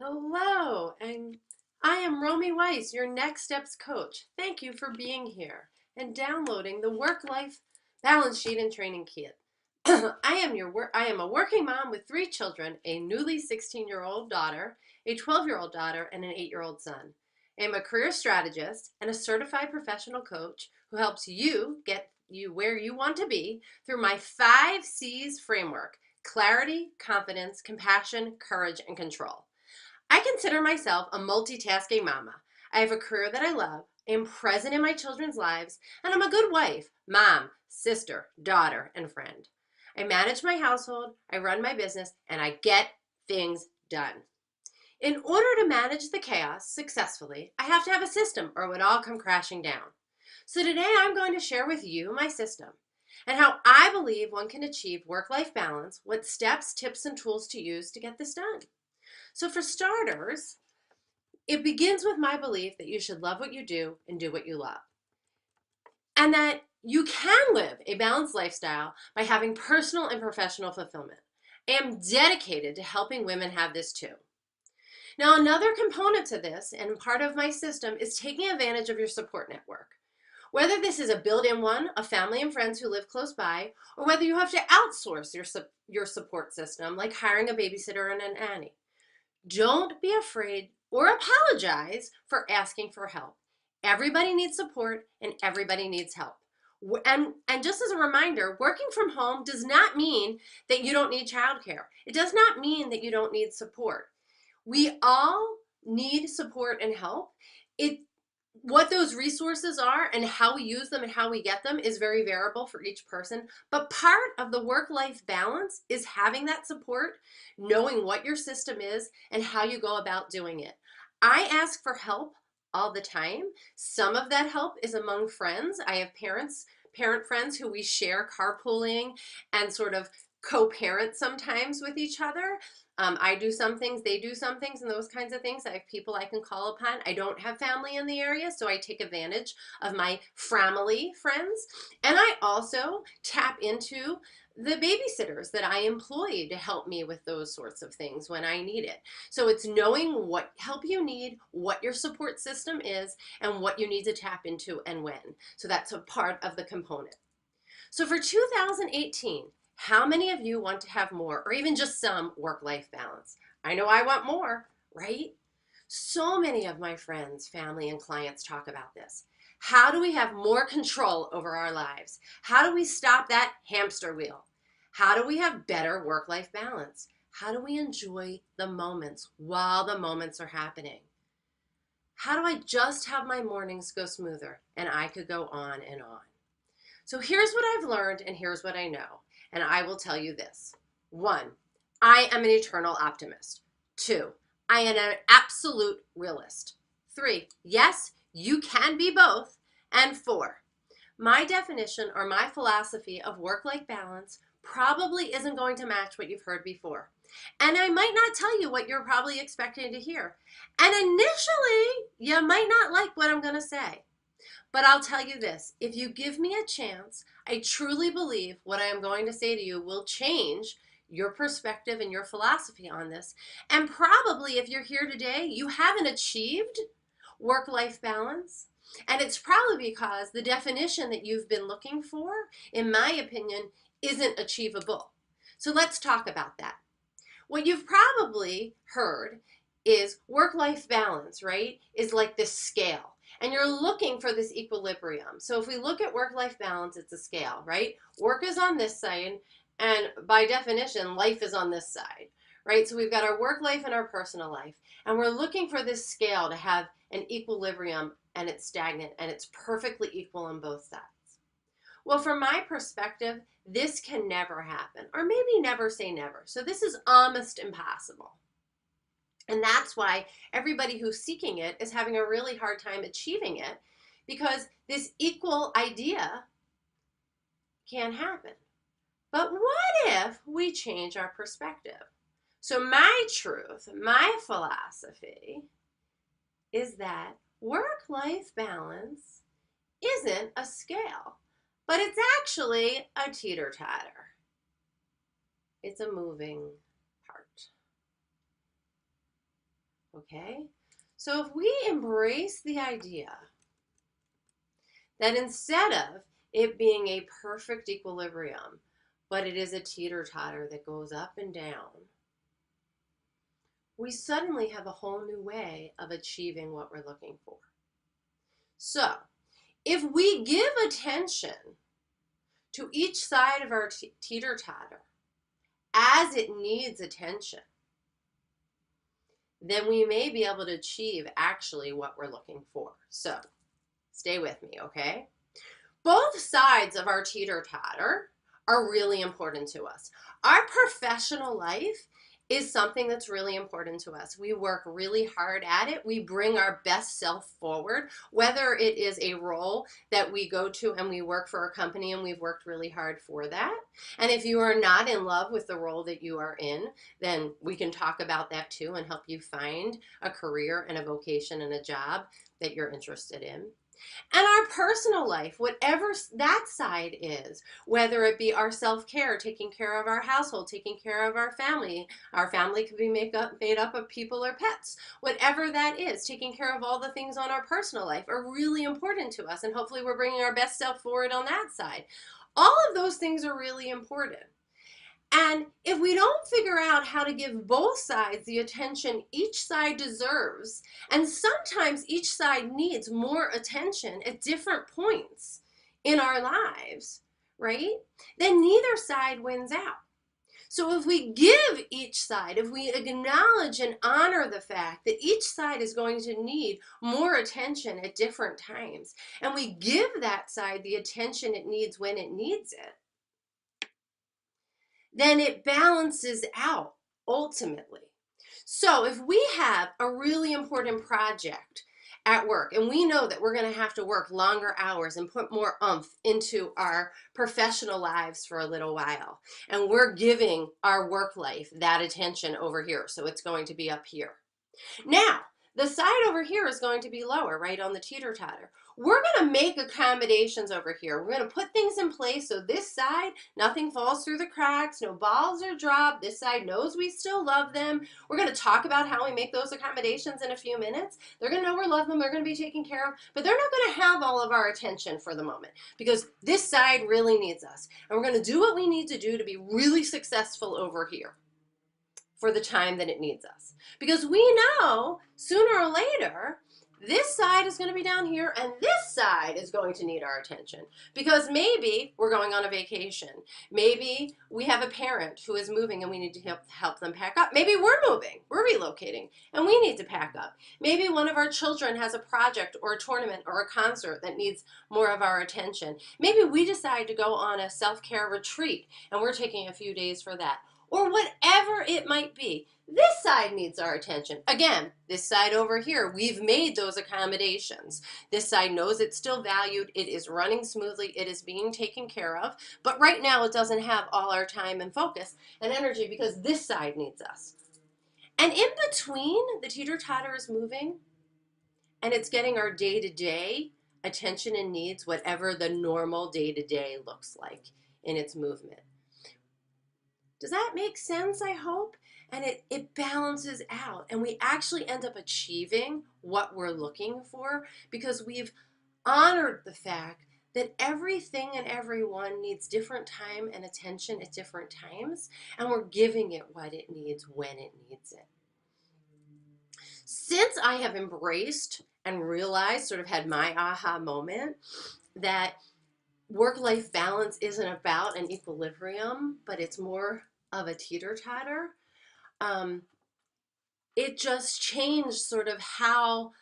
Hello, and I am Romy Weiss, your Next Steps coach. Thank you for being here and downloading the Work-Life Balance Sheet and Training Kit. I am a working mom with three children, a newly 16-year-old daughter, a 12-year-old daughter, and an 8-year-old son. I am a career strategist and a certified professional coach who helps you get you where you want to be through my 5 C's framework: clarity, confidence, compassion, courage, and control. I consider myself a multitasking mama. I have a career that I love, am present in my children's lives, and I'm a good wife, mom, sister, daughter, and friend. I manage my household, I run my business, and I get things done. In order to manage the chaos successfully, I have to have a system or it would all come crashing down. So today I'm going to share with you my system and how I believe one can achieve work-life balance, what steps, tips, and tools to use to get this done. So for starters, it begins with my belief that you should love what you do and do what you love. And that you can live a balanced lifestyle by having personal and professional fulfillment. I am dedicated to helping women have this too. Now, another component to this and part of my system is taking advantage of your support network. Whether this is a built-in one, a family and friends who live close by, or whether you have to outsource your support system, like hiring a babysitter and a nanny. Don't be afraid or apologize for asking for help. Everybody needs support and everybody needs help. And just as a reminder, working from home does not mean that you don't need childcare. It does not mean that you don't need support. We all need support and help. It What those resources are and how we use them and how we get them is very variable for each person. But part of the work-life balance is having that support, knowing what your system is and how you go about doing it. I ask for help all the time. Some of that help is among friends. I have parent friends who we share carpooling and sort of co-parent sometimes with each other. I do some things, they do some things, and those kinds of things. I have people I can call upon. I don't have family in the area, so I take advantage of my family friends. And I also tap into the babysitters that I employ to help me with those sorts of things when I need it. So it's knowing what help you need, what your support system is, and what you need to tap into and when. So that's a part of the component. So for 2018, how many of you want to have more or even just some work-life balance? I know I want more, right? So many of my friends, family, and clients talk about this. How do we have more control over our lives? How do we stop that hamster wheel? How do we have better work-life balance? How do we enjoy the moments while the moments are happening? How do I just have my mornings go smoother? And I could go on and on. So here's what I've learned and here's what I know. And I will tell you this. 1, I am an eternal optimist. 2, I am an absolute realist. 3, yes, you can be both. And 4, my definition or my philosophy of work-life balance probably isn't going to match what you've heard before. And I might not tell you what you're probably expecting to hear. And initially, you might not like what I'm going to say. But I'll tell you this, if you give me a chance, I truly believe what I am going to say to you will change your perspective and your philosophy on this. And probably if you're here today, you haven't achieved work-life balance. And it's probably because the definition that you've been looking for, in my opinion, isn't achievable. So let's talk about that. What you've probably heard is work-life balance, right? Is like this scale. And you're looking for this equilibrium. So if we look at work-life balance, it's a scale, right? Work is on this side, and by definition, life is on this side, right? So we've got our work life and our personal life. And we're looking for this scale to have an equilibrium, and it's stagnant, and it's perfectly equal on both sides. Well, from my perspective, this can never happen, or maybe never say never. So this is almost impossible. And that's why everybody who's seeking it is having a really hard time achieving it, because this equal idea can't happen. But what if we change our perspective? So my truth, my philosophy is that work-life balance isn't a scale, but it's actually a teeter-totter. It's a moving part. Okay? So if we embrace the idea that instead of it being a perfect equilibrium, but it is a teeter-totter that goes up and down, we suddenly have a whole new way of achieving what we're looking for. So, if we give attention to each side of our teeter-totter as it needs attention, then we may be able to achieve actually what we're looking for. So, stay with me, okay? Both sides of our teeter-totter are really important to us. Our professional life is something that's really important to us. We work really hard at it. We bring our best self forward, whether it is a role that we go to and we work for a company and we've worked really hard for that. And if you are not in love with the role that you are in, then we can talk about that too and help you find a career and a vocation and a job that you're interested in. And our personal life, whatever that side is, whether it be our self-care, taking care of our household, taking care of our family could be made up of people or pets, whatever that is, taking care of all the things on our personal life are really important to us, and hopefully we're bringing our best self forward on that side. All of those things are really important. And if we don't figure out how to give both sides the attention each side deserves, and sometimes each side needs more attention at different points in our lives, right? Then neither side wins out. So if we give each side, if we acknowledge and honor the fact that each side is going to need more attention at different times, and we give that side the attention it needs when it needs it, then it balances out ultimately. So if we have a really important project at work and we know that we're going to have to work longer hours and put more oomph into our professional lives for a little while, and we're giving our work life that attention over here, so it's going to be up here. Now, the side over here is going to be lower, right on the teeter-totter. We're going to make accommodations over here. We're going to put things in place so this side, nothing falls through the cracks, no balls are dropped. This side knows we still love them. We're going to talk about how we make those accommodations in a few minutes. They're going to know we love them. They're going to be taken care of, but they're not going to have all of our attention for the moment because this side really needs us. And we're going to do what we need to do to be really successful over here for the time that it needs us. Because we know sooner or later, this side is going to be down here and this side is going to need our attention. Because maybe we're going on a vacation. Maybe we have a parent who is moving and we need to help them pack up. Maybe we're moving, we're relocating, and we need to pack up. Maybe one of our children has a project or a tournament or a concert that needs more of our attention. Maybe we decide to go on a self-care retreat and we're taking a few days for that. Or whatever it might be. This side needs our attention. Again, this side over here, we've made those accommodations. This side knows it's still valued, it is running smoothly, it is being taken care of, but right now it doesn't have all our time and focus and energy because this side needs us. And in between, the teeter-totter is moving and it's getting our day-to-day attention and needs, whatever the normal day-to-day looks like in its movement. Does that make sense, I hope? And it balances out and we actually end up achieving what we're looking for because we've honored the fact that everything and everyone needs different time and attention at different times, and we're giving it what it needs when it needs it. Since I have embraced and realized, sort of had my aha moment, that work-life balance isn't about an equilibrium, but it's more of a teeter-totter. It just changed sort of how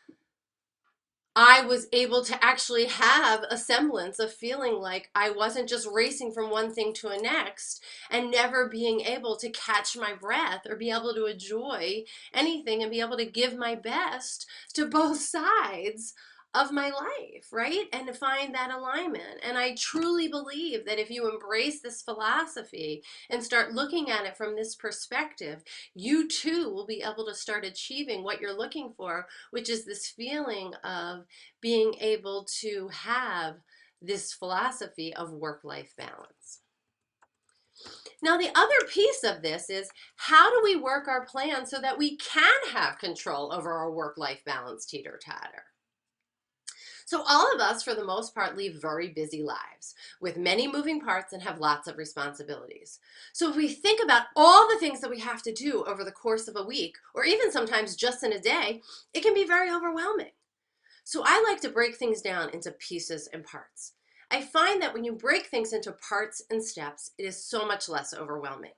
I was able to actually have a semblance of feeling like I wasn't just racing from one thing to the next and never being able to catch my breath or be able to enjoy anything and be able to give my best to both sides of my life, right? And to find that alignment. And I truly believe that if you embrace this philosophy and start looking at it from this perspective, you too will be able to start achieving what you're looking for, which is this feeling of being able to have this philosophy of work-life balance. Now, the other piece of this is how do we work our plan so that we can have control over our work-life balance teeter-totter? So all of us, for the most part, lead very busy lives with many moving parts and have lots of responsibilities. So if we think about all the things that we have to do over the course of a week, or even sometimes just in a day, it can be very overwhelming. So I like to break things down into pieces and parts. I find that when you break things into parts and steps, it is so much less overwhelming.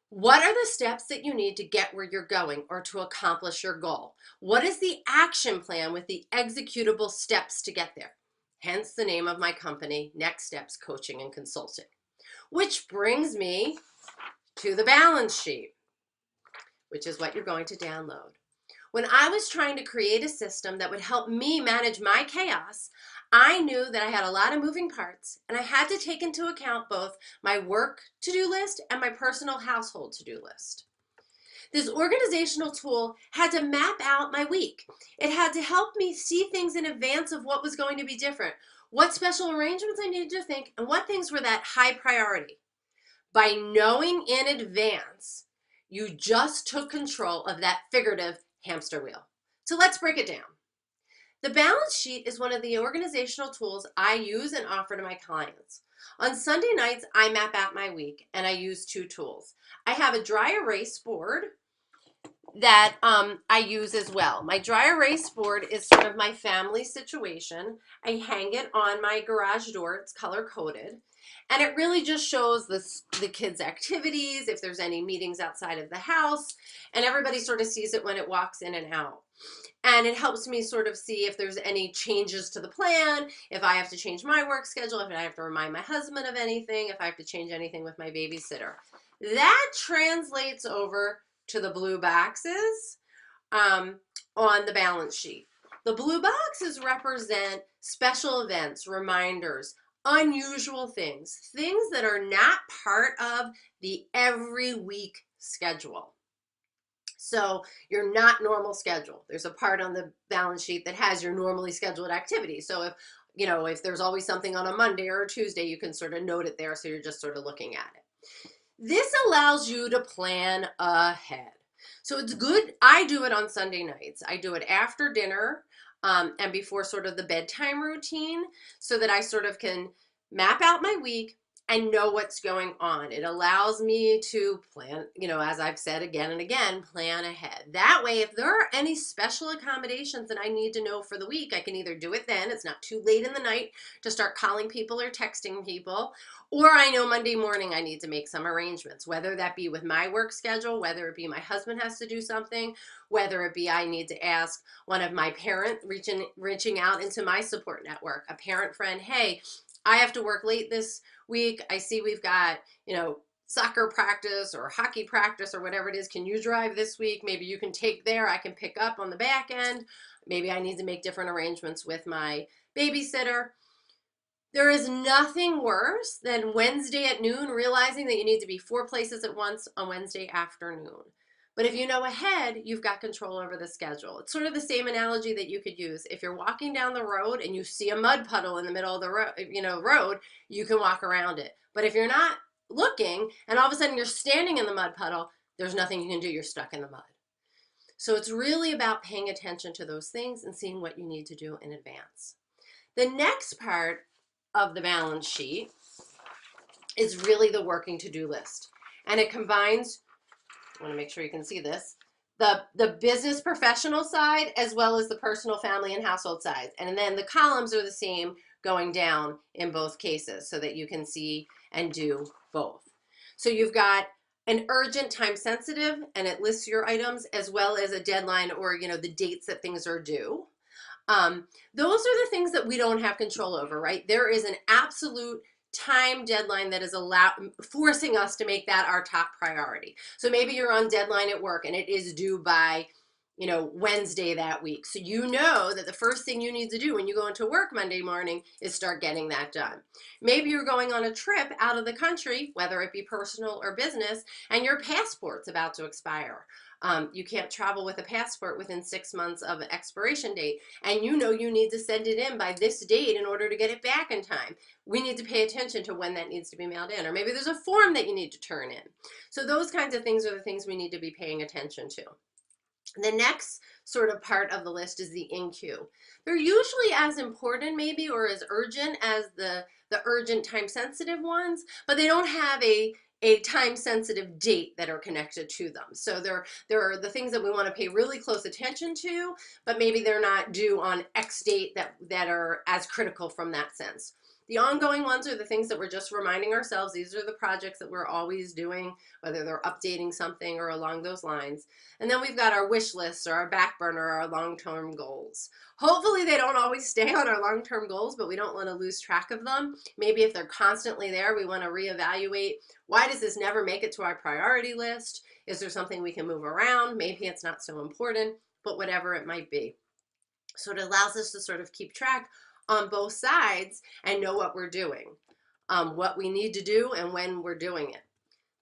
What are the steps that you need to get where you're going or to accomplish your goal? What is the action plan with the executable steps to get there? Hence the name of my company, Next Steps Coaching and Consulting. Which brings me to the balance sheet, which is what you're going to download. When I was trying to create a system that would help me manage my chaos, I knew that I had a lot of moving parts and I had to take into account both my work to-do list and my personal household to-do list. This organizational tool had to map out my week. It had to help me see things in advance of what was going to be different, what special arrangements I needed to think, and what things were that high priority. By knowing in advance, you just took control of that figurative hamster wheel. So let's break it down. The balance sheet is one of the organizational tools I use and offer to my clients. On Sunday nights, I map out my week and I use two tools. I have a dry erase board that I use as well. My dry erase board is sort of my family situation. I hang it on my garage door. It's color coded. And it really just shows the kids' activities, if there's any meetings outside of the house, and everybody sort of sees it when it walks in and out. And it helps me sort of see if there's any changes to the plan, if I have to change my work schedule, if I have to remind my husband of anything, if I have to change anything with my babysitter. That translates over to the blue boxes on the balance sheet. The blue boxes represent special events, reminders, unusual things, things that are not part of the every week schedule. So your not normal schedule. There's a part on the balance sheet that has your normally scheduled activities. So if there's always something on a Monday or a Tuesday, you can sort of note it there so you're just sort of looking at it. This allows you to plan ahead. So it's good. I do it on Sunday nights. I do it after dinner and before sort of the bedtime routine so that I sort of can map out my week and know what's going on. It allows me to plan, as I've said again and again, plan ahead. That way, if there are any special accommodations that I need to know for the week, I can either do it then, it's not too late in the night to start calling people or texting people, or I know Monday morning I need to make some arrangements, whether that be with my work schedule, whether it be my husband has to do something, whether it be I need to ask one of my parents, reaching out into my support network, a parent friend, hey, I have to work late this week. I see we've got, soccer practice or hockey practice or whatever it is. Can you drive this week? Maybe you can take there. I can pick up on the back end. Maybe I need to make different arrangements with my babysitter. There is nothing worse than Wednesday at noon realizing that you need to be 4 places at once on Wednesday afternoon. But if you know ahead, you've got control over the schedule. It's sort of the same analogy that you could use. If you're walking down the road and you see a mud puddle in the middle of the road, you can walk around it. But if you're not looking and all of a sudden you're standing in the mud puddle, there's nothing you can do. You're stuck in the mud. So it's really about paying attention to those things and seeing what you need to do in advance. The next part of the balance sheet is really the working to-do list. And it combines, I want to make sure you can see this, the business professional side as well as the personal family and household side. And then the columns are the same going down in both cases so that you can see and do both. So you've got an urgent, time sensitive, and it lists your items as well as a deadline or the dates that things are due. Those are the things that we don't have control over, right? There is an absolute time deadline that is forcing us to make that our top priority. So maybe you're on deadline at work and it is due by, Wednesday that week. So you know that the first thing you need to do when you go into work Monday morning is start getting that done. Maybe you're going on a trip out of the country, whether it be personal or business, and your passport's about to expire. You can't travel with a passport within 6 months of an expiration date, and you know you need to send it in by this date in order to get it back in time. We need to pay attention to when that needs to be mailed in, or maybe there's a form that you need to turn in. So those kinds of things are the things we need to be paying attention to. The next sort of part of the list is the in-queue. They're usually as important maybe or as urgent as the urgent time-sensitive ones, but they don't have a time-sensitive date that are connected to them. So there are the things that we want to pay really close attention to, but maybe they're not due on X date that are as critical from that sense. The ongoing ones are the things that we're just reminding ourselves. These are the projects that we're always doing, whether they're updating something or along those lines. And then we've got our wish lists or our back burner or our long-term goals. Hopefully they don't always stay on our long-term goals, but we don't want to lose track of them. Maybe if they're constantly there, we want to reevaluate, why does this never make it to our priority list? Is there something we can move around? Maybe it's not so important, but whatever it might be. So it allows us to sort of keep track on both sides and know what we're doing, what we need to do and when we're doing it.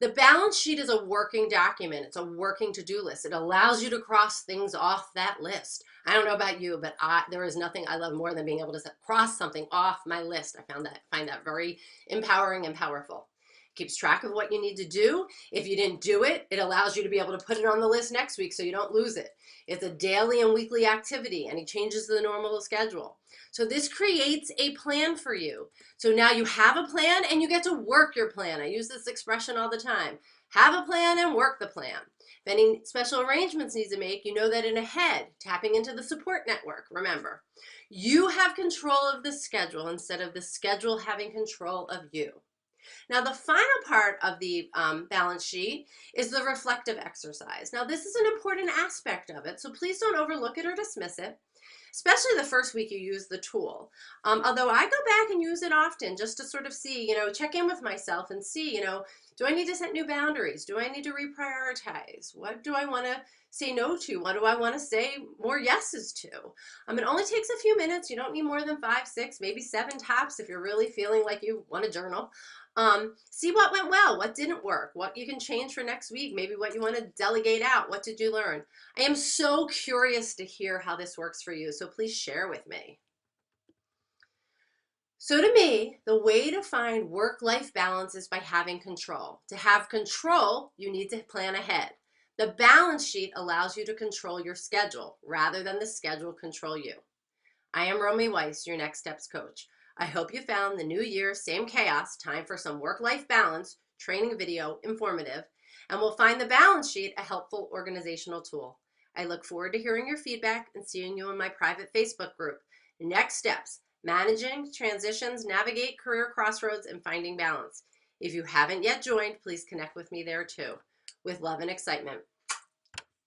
The balance sheet is a working document. It's a working to-do list. It allows you to cross things off that list. I don't know about you, but there is nothing I love more than being able to cross something off my list. I find that very empowering and powerful. Keeps track of what you need to do. If you didn't do it, it allows you to be able to put it on the list next week so you don't lose it. It's a daily and weekly activity, and it changes the normal schedule. So this creates a plan for you. So now you have a plan and you get to work your plan. I use this expression all the time. Have a plan and work the plan. If any special arrangements need to make, you know that in ahead, tapping into the support network, remember. You have control of the schedule instead of the schedule having control of you. Now, the final part of the balance sheet is the reflective exercise. Now, this is an important aspect of it, so please don't overlook it or dismiss it, especially the first week you use the tool. Although I go back and use it often just to sort of see, check in with myself and see, do I need to set new boundaries? Do I need to reprioritize? What do I want to say no to? What do I want to say more yeses to? It only takes a few minutes. You don't need more than 5, 6, maybe 7 tops if you're really feeling like you want to journal. See what went well, what didn't work, what you can change for next week, maybe what you want to delegate out, what did you learn? I am so curious to hear how this works for you, so please share with me. So to me, the way to find work-life balance is by having control. To have control, you need to plan ahead. The balance sheet allows you to control your schedule rather than the schedule control you. I am Romy Weiss, your Next Steps coach. I hope you found the new year, same chaos, time for some work-life balance, training video, informative, and we'll find the balance sheet a helpful organizational tool. I look forward to hearing your feedback and seeing you in my private Facebook group. Next Steps, Managing Transitions, Navigate Career Crossroads, and Finding Balance. If you haven't yet joined, please connect with me there too. With love and excitement.